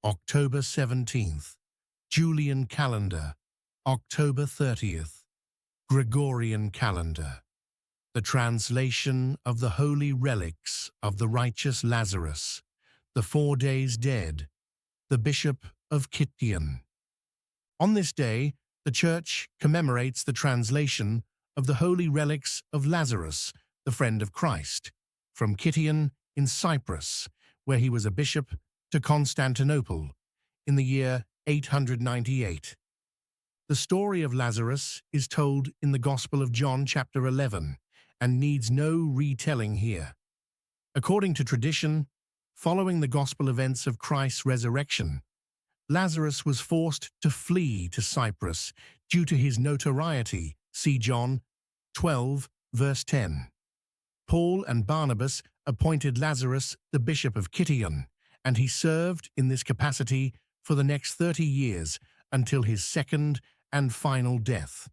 October 17th, Julian calendar, October 30th, Gregorian calendar. The translation of the holy relics of the righteous Lazarus, the 4 days dead, the Bishop of Kition. On this day, the Church commemorates the translation of the holy relics of Lazarus, the friend of Christ, from Kition in Cyprus, where he was a bishop, to Constantinople in the year 898. The story of Lazarus is told in the Gospel of John chapter 11 and needs no retelling here. According to tradition, following the gospel events of Christ's resurrection, Lazarus was forced to flee to Cyprus due to his notoriety. See John 12, verse 10. Paul and Barnabas appointed Lazarus the bishop of Kition, and he served in this capacity for the next 30 years until his second and final death.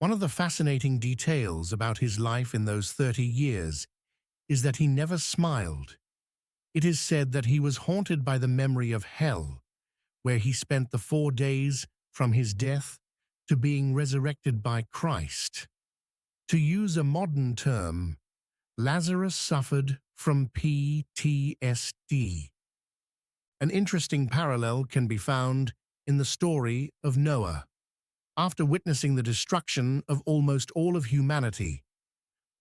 One of the fascinating details about his life in those 30 years is that he never smiled. It is said that he was haunted by the memory of hell, where he spent the 4 days from his death to being resurrected by Christ. To use a modern term, Lazarus suffered from PTSD. An interesting parallel can be found in the story of Noah. After witnessing the destruction of almost all of humanity,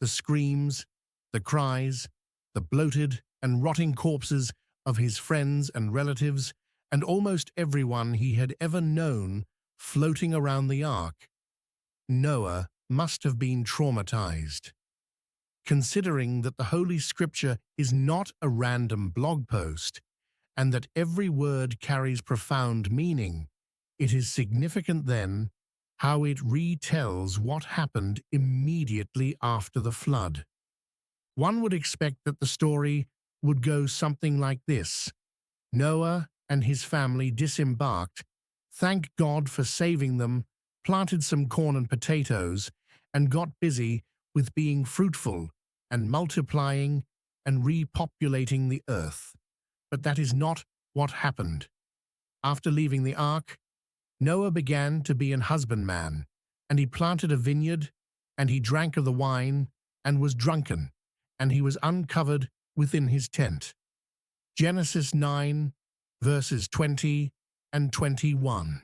the screams, the cries, the bloated and rotting corpses of his friends and relatives, and almost everyone he had ever known floating around the ark, Noah must have been traumatized. Considering that the Holy Scripture is not a random blog post, and that every word carries profound meaning, it is significant then how it retells what happened immediately after the flood. One would expect that the story would go something like this. Noah and his family disembarked, thanked God for saving them, planted some corn and potatoes, and got busy with being fruitful and multiplying and repopulating the earth. But that is not what happened. After leaving the ark, Noah began to be an husbandman, and he planted a vineyard, and he drank of the wine, and was drunken, and he was uncovered within his tent. Genesis 9, verses 20 and 21.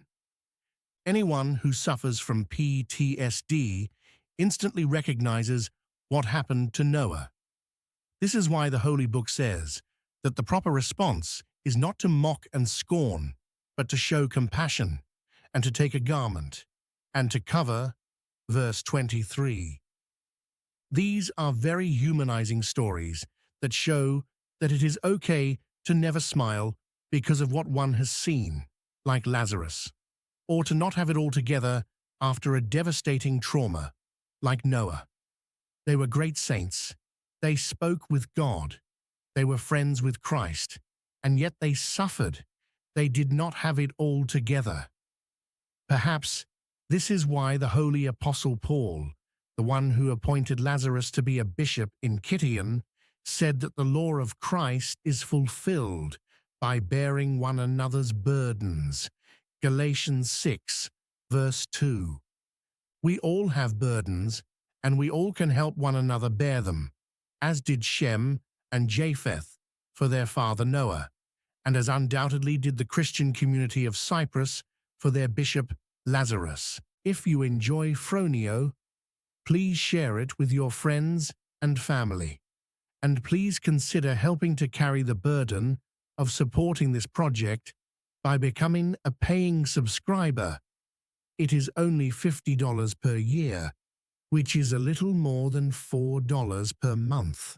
Anyone who suffers from PTSD instantly recognizes what happened to Noah. This is why the Holy Book says that the proper response is not to mock and scorn, but to show compassion, and to take a garment, and to cover. Verse 23. These are very humanizing stories that show that it is okay to never smile because of what one has seen, like Lazarus, or to not have it all together after a devastating trauma, like Noah. They were great saints. They spoke with God. They were friends with Christ, and yet they suffered. They did not have it all together. Perhaps this is why the Holy Apostle Paul, the one who appointed Lazarus to be a bishop in Kition, said that the law of Christ is fulfilled by bearing one another's burdens. Galatians 6, verse 2. We all have burdens, and we all can help one another bear them, as did Shem and Japheth for their father Noah, and as undoubtedly did the Christian community of Cyprus for their bishop Lazarus. If you enjoy Phroneo, please share it with your friends and family, and please consider helping to carry the burden of supporting this project by becoming a paying subscriber. It is only $50 per year, which is a little more than $4 per month.